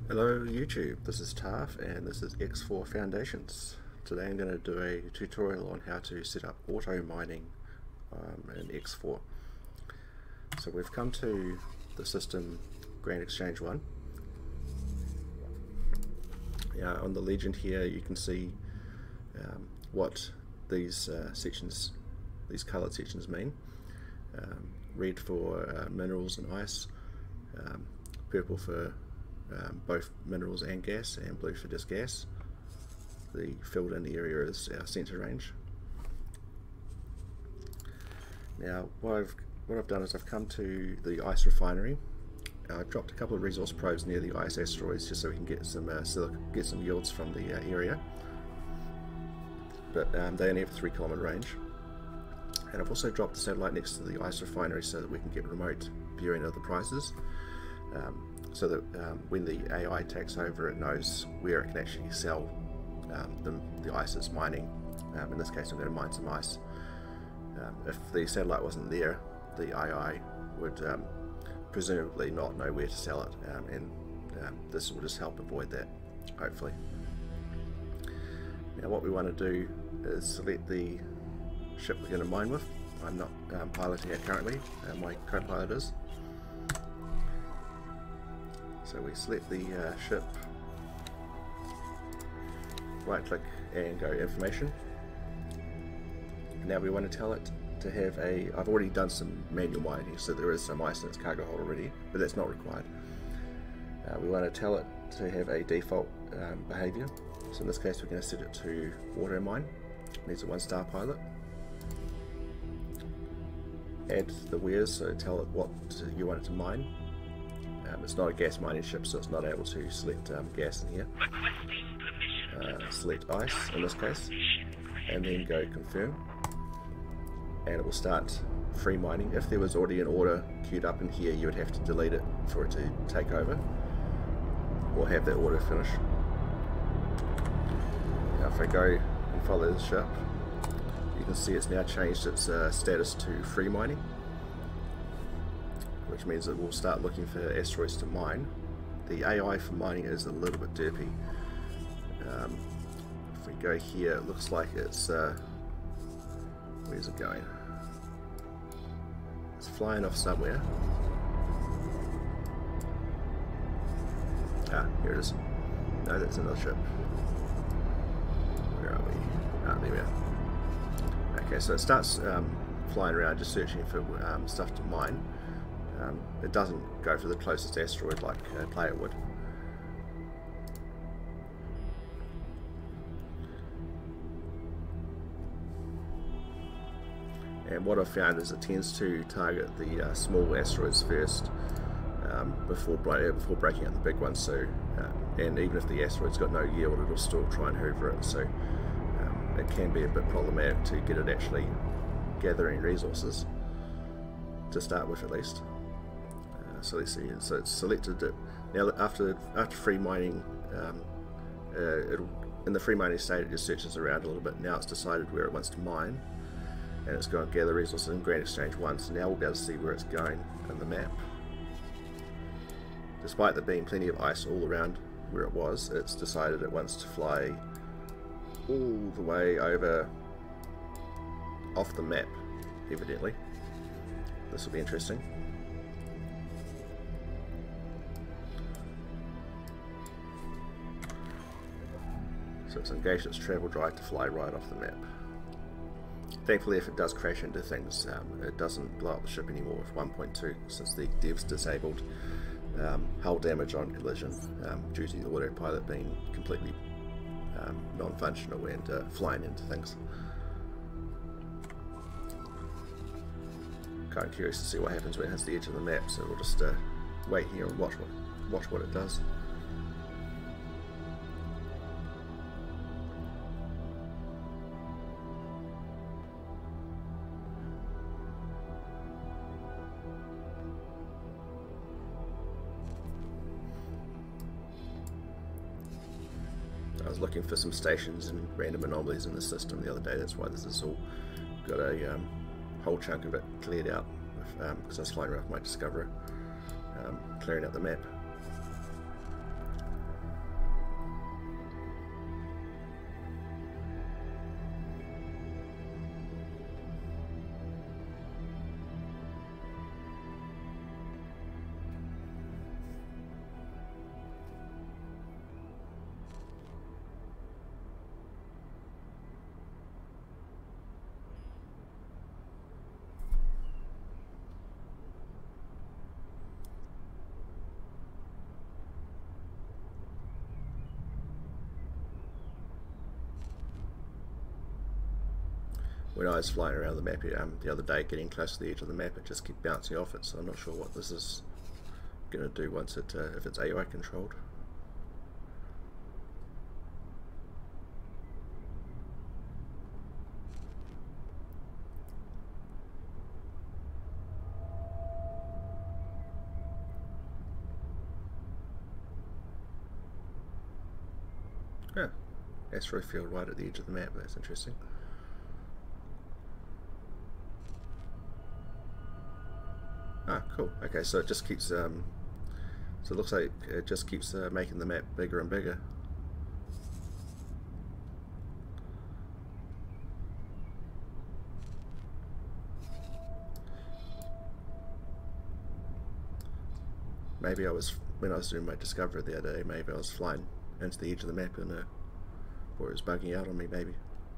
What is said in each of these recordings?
Hello YouTube, this is Taff and this is X4 Foundations. Today I'm going to do a tutorial on how to set up auto mining in X4. So we've come to the system Grand Exchange 1. On the legend here you can see what these sections, these coloured sections mean. Red for minerals and ice, purple for both minerals and gas, and blue for just gas. The filled in area is our centre range. Now what I've done is I've come to the ice refinery. I've dropped a couple of resource probes near the ice asteroids just so we can get some yields from the area, but they only have a 3 kilometre range. And I've also dropped the satellite next to the ice refinery so that we can get remote viewing of the prices, so that when the AI takes over, it knows where it can actually sell the ice it's mining. In this case I'm going to mine some ice. If the satellite wasn't there, the AI would presumably not know where to sell it, and this will just help avoid that, hopefully. Now what we want to do is select the ship we're going to mine with. I'm not piloting it currently, my co-pilot is. So we select the ship, right click and go information. Now we want to tell it to have I've already done some manual mining, so there is some ice in its cargo hold already, but that's not required. We want to tell it to have a default behaviour, so in this case we're going to set it to auto mine. It needs a 1-star pilot. Add the wheres, so tell it what you want it to mine. It's not a gas mining ship, so it's not able to select gas in here. Select ice in this case, and then go confirm, and it will start free mining. If there was already an order queued up in here, you would have to delete it for it to take over, or have that order finish. Now if I go and follow the ship, you can see it's now changed its status to free mining, which means it will start looking for asteroids to mine. The AI for mining is a little bit derpy. If we go here, it looks like it's where's it going? It's flying off somewhere. Ah, here it is. No, that's another ship. Where are we? Ah, there we are. Okay, so it starts flying around just searching for stuff to mine. It doesn't go for the closest asteroid like a player would. And what I've found is it tends to target the small asteroids first before breaking up the big ones. So, and even if the asteroid's got no yield, it'll still try and hoover it. So it can be a bit problematic to get it actually gathering resources to start with, at least. So let's see. So it's selected it. Now after free mining, in the free mining state it just searches around a little bit. Now it's decided where it wants to mine, and it's going to gather resources in Grand Exchange 1. So now we'll be able to see where it's going in the map. Despite there being plenty of ice all around where it was, it's decided it wants to fly all the way over off the map, evidently. This will be interesting. So it's engaged its travel drive to fly right off the map. Thankfully, if it does crash into things, it doesn't blow up the ship anymore with 1.2, since the devs disabled hull damage on collision due to the autopilot being completely non-functional and flying into things. Kind of curious to see what happens when it hits the edge of the map, so we'll just wait here and watch what it does. I was looking for some stations and random anomalies in the system the other day. That's why this is all got a whole chunk of it cleared out, because I was flying around with my Discoverer, clearing out the map. when I was flying around the map the other day, getting close to the edge of the map, it just kept bouncing off it. So I'm not sure what this is going to do once it, if it's AI controlled. Yeah, asteroid field right at the edge of the map. That's interesting. Ah, cool. Okay, so it just keeps so it looks like it just keeps making the map bigger and bigger. Maybe when I was doing my discovery the other day, maybe I was flying into the edge of the map and or it was bugging out on me, maybe.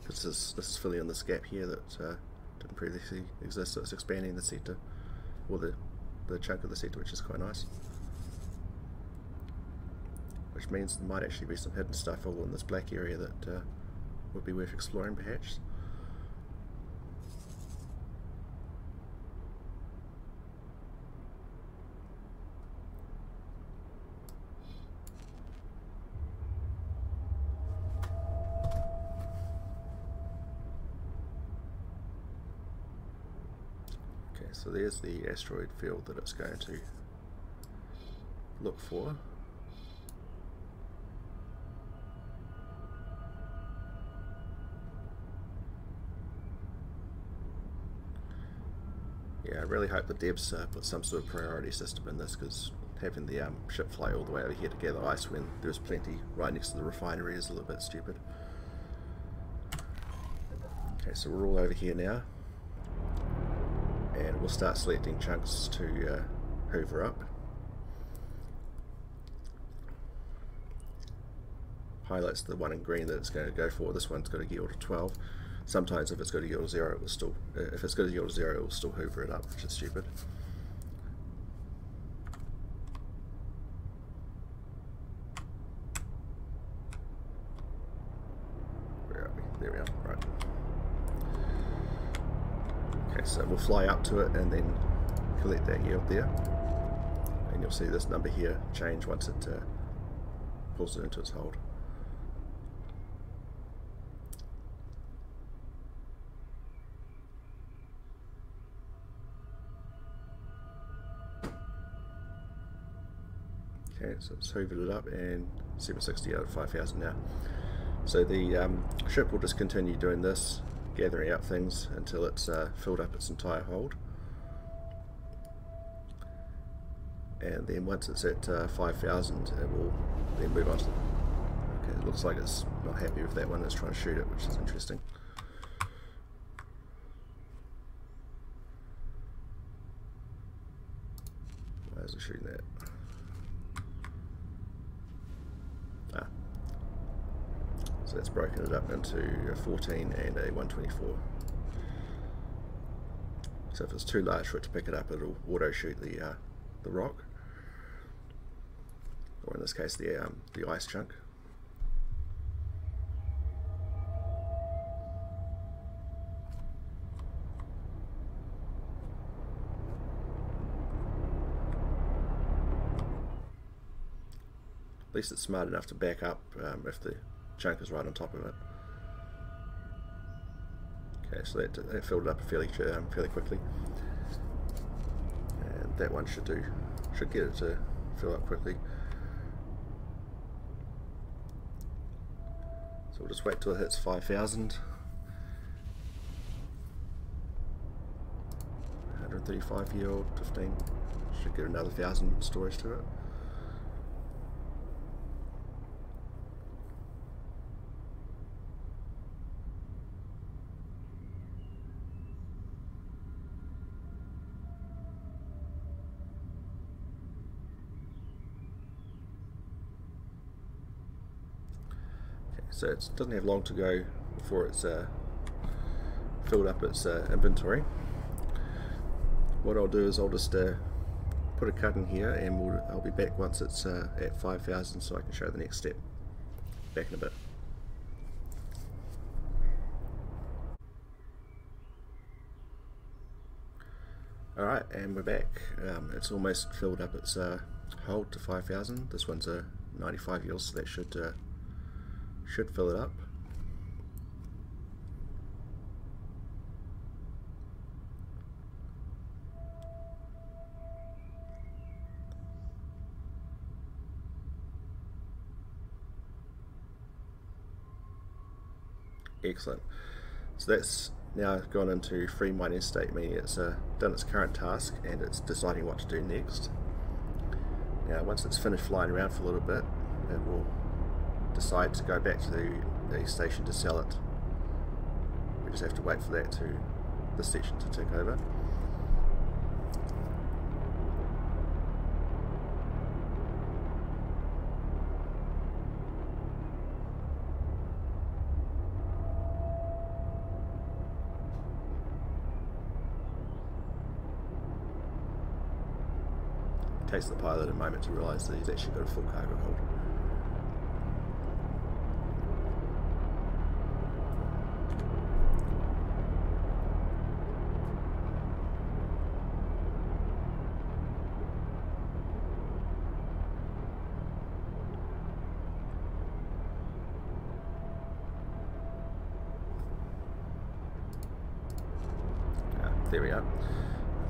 Because this is filling in this gap here that didn't previously exist, so it's expanding the sector, or the chunk of the sector, which is quite nice. Which means there might actually be some hidden stuff all in this black area that would be worth exploring, perhaps. Okay, so there's the asteroid field that it's going to look for. Yeah, I really hope the devs put some sort of priority system in this, because having the ship fly all the way over here to gather ice when there's plenty right next to the refinery is a little bit stupid. Okay, so we're all over here now, and we'll start selecting chunks to hoover up. Highlights the one in green that it's going to go for. This one's got to yield to 12. Sometimes if it's got to yield to 0, it will still, if it's got to yield to 0, it will still hoover it up, which is stupid. Where are we? There we are. Right. Okay, so we'll fly up to it and then collect that yield there, and you'll see this number here change once it pulls it into its hold. Okay, so it's hoovered it up, and 760 out of 5,000 now. So the ship will just continue doing this, gathering out things until it's filled up its entire hold. And then once it's at 5,000, it will then move on to okay, it looks like it's not happy with that one, it's trying to shoot it, which is interesting. Why is it shooting that? So that's broken it up into a 14 and a 124. So if it's too large for it to pick it up, it'll auto shoot the rock, or in this case the ice chunk. At least it's smart enough to back up if the chunk is right on top of it. Okay, so that filled it up fairly quickly, and that one should get it to fill up quickly. So we'll just wait till it hits 5,000. 135 yield, 15. Should get another 1,000 storage to it. So it doesn't have long to go before it's filled up its inventory. What I'll do is I'll just put a cut in here, and I'll be back once it's at 5,000, so I can show the next step. Back in a bit. Alright, and we're back. It's almost filled up its hold to 5,000. This one's a 95 yield, so that should fill it up. Excellent. So that's now gone into free mining state, meaning it's done its current task and it's deciding what to do next. Now once it's finished flying around for a little bit, it will decide to go back to the station to sell it. We just have to wait for the section to tick over. It takes the pilot a moment to realise that he's actually got a full cargo hold. There we are.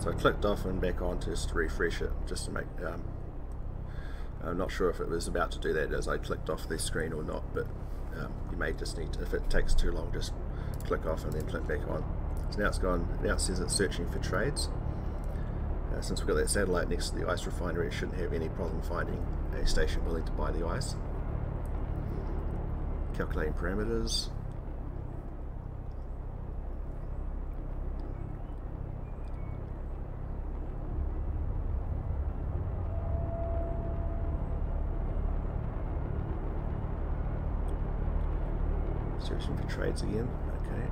So I clicked off and back on just to refresh it, just to make, I'm not sure if it was about to do that as I clicked off the screen or not, but you may just need to, if it takes too long, just click off and then click back on. So now it's gone, now it says it's searching for trades. Since we've got that satellite next to the ice refinery, it shouldn't have any problem finding a station willing to buy the ice. Calculating parameters. Searching for trades again. Okay.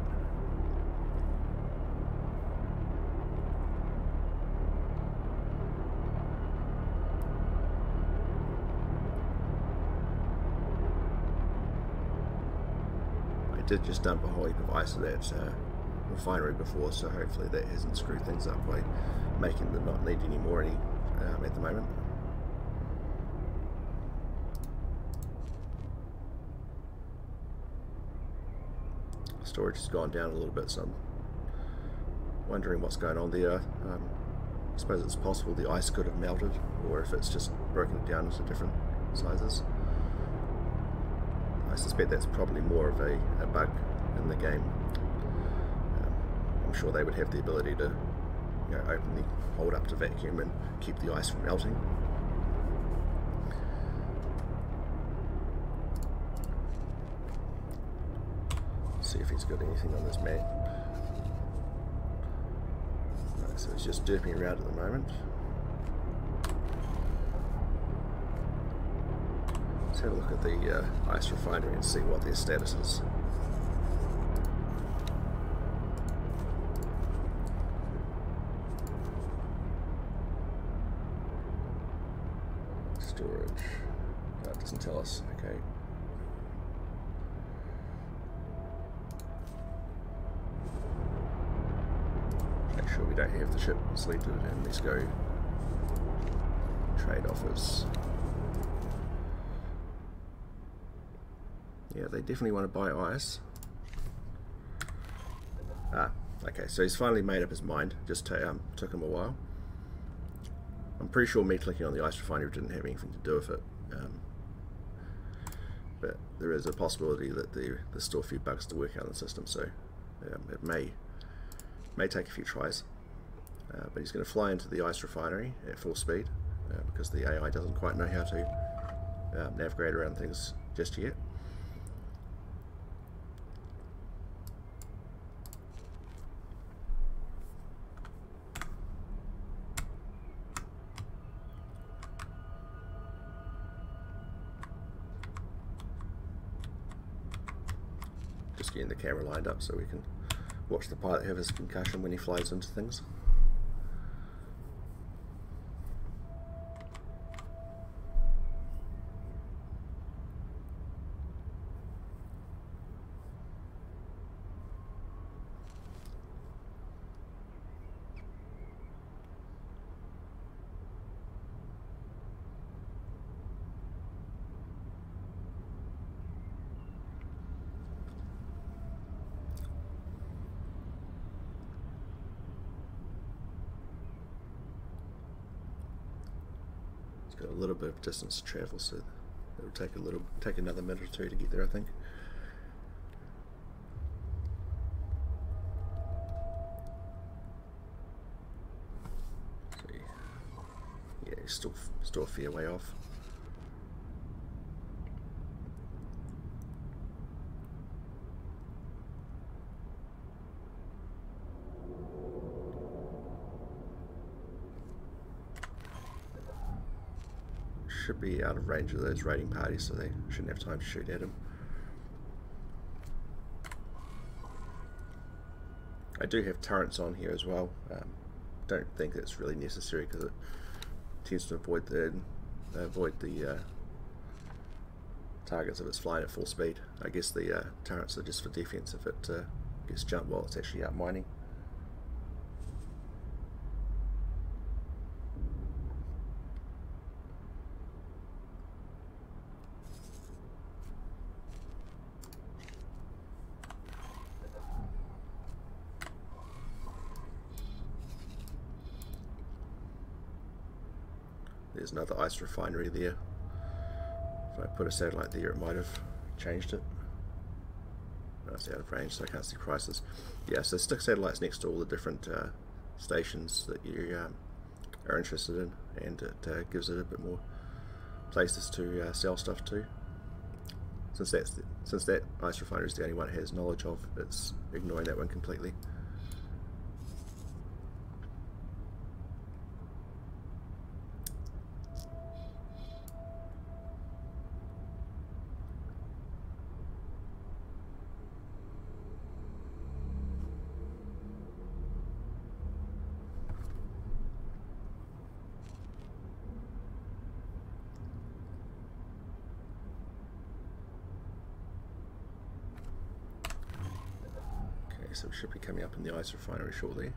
I did just dump a whole heap of ice at that refinery before, so hopefully that hasn't screwed things up by making them not need any more at the moment. Storage has gone down a little bit, so I'm wondering what's going on there. I suppose it's possible the ice could have melted, or if it's just broken it down into different sizes. I suspect that's probably more of a bug in the game. I'm sure they would have the ability to, you know, open the hold up to vacuum and keep the ice from melting. See if he's got anything on this map. No, so he's just derping around at the moment. Let's have a look at the ice refinery and see what their status is. Storage. No, it doesn't tell us. Okay. Make sure we don't have the ship selected, and let's go trade offers. Yeah, they definitely want to buy ice. Okay, so he's finally made up his mind. Just took him a while. I'm pretty sure me clicking on the ice refinery didn't have anything to do with it. But there is a possibility that there's still a few bugs to work out in the system, so it may take a few tries. But he's going to fly into the ice refinery at full speed because the AI doesn't quite know how to navigate around things just yet. Just getting the camera lined up so we can watch the pilot have his concussion when he flies into things. got a little bit of distance to travel, so it'll take another minute or two to get there, I think. So, yeah, he's still a fair way off. Should be out of range of those raiding parties, so they shouldn't have time to shoot at him. I do have turrets on here as well. Don't think it's really necessary because it tends to avoid the targets if it's flying at full speed. I guess the turrets are just for defense if it gets jumped while it's actually out mining. There's another ice refinery there. If I put a satellite there, it might have changed it. No, it's out of range, so I can't see prices. Yeah, so stick satellites next to all the different stations that you are interested in, and it gives it a bit more places to sell stuff to. Since that ice refinery is the only one it has knowledge of, it's ignoring that one completely. So we should be coming up in the ice refinery shortly.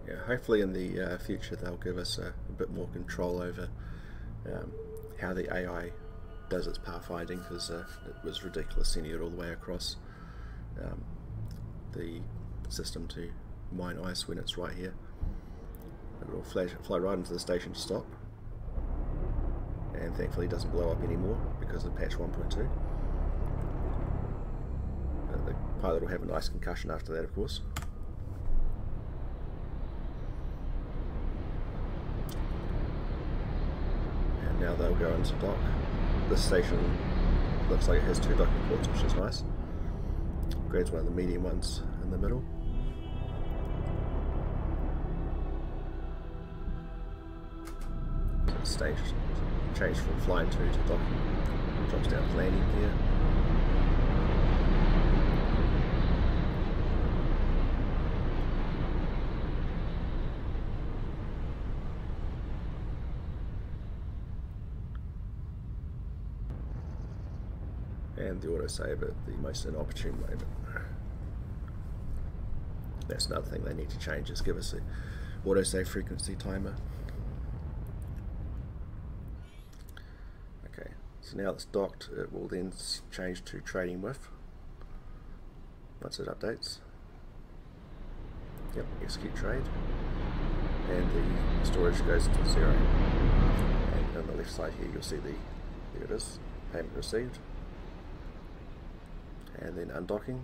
Yeah, hopefully in the future they'll give us a bit more control over how the AI does its pathfinding, because it was ridiculous sending it all the way across the system to mine ice when it's right here. It will fly right into the station to stop, and thankfully it doesn't blow up anymore because of patch 1.2. The pilot will have a nice concussion after that, of course. Now they'll go into dock. This station looks like it has 2 docking ports, which is nice. Grabs one of the medium ones in the middle. So the stage changed from flying to docking. Drops down to landing gear. And the autosave at the most inopportune moment. That's another thing they need to change, is give us the autosave frequency timer. Okay, so now it's docked, it will then change to trading with once it updates. Yep, execute trade, and the storage goes to 0. And on the left side here you'll see there it is, payment received. And then undocking.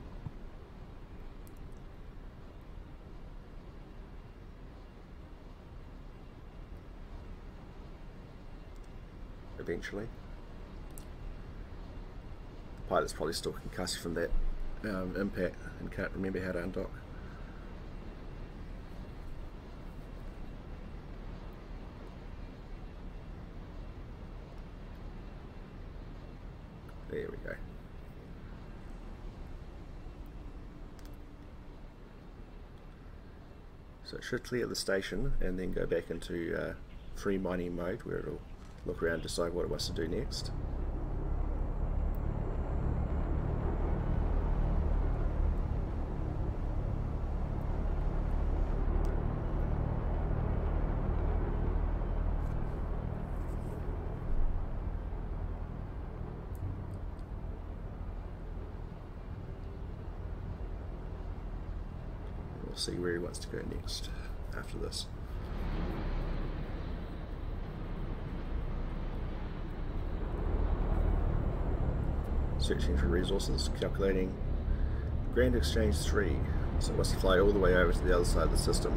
Eventually. The pilot's probably still concussed from that impact and can't remember how to undock. There we go. So it should clear the station and then go back into free mining mode, where it'll look around and decide what it wants to do next. we'll see where he wants to go next after this. Searching for resources, calculating Grand Exchange 3, so it must fly all the way over to the other side of the system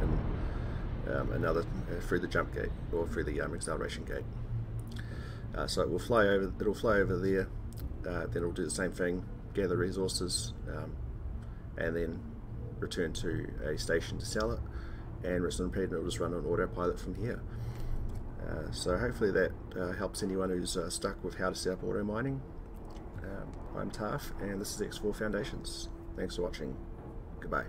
and another through the jump gate or through the acceleration gate. So it will fly over. It'll fly over there. Then it'll do the same thing, gather resources, and then return to a station to sell it. And it'll just run on autopilot from here. So hopefully that helps anyone who's stuck with how to set up auto mining. I'm Taff, and this is X4 Foundations. Thanks for watching. Goodbye.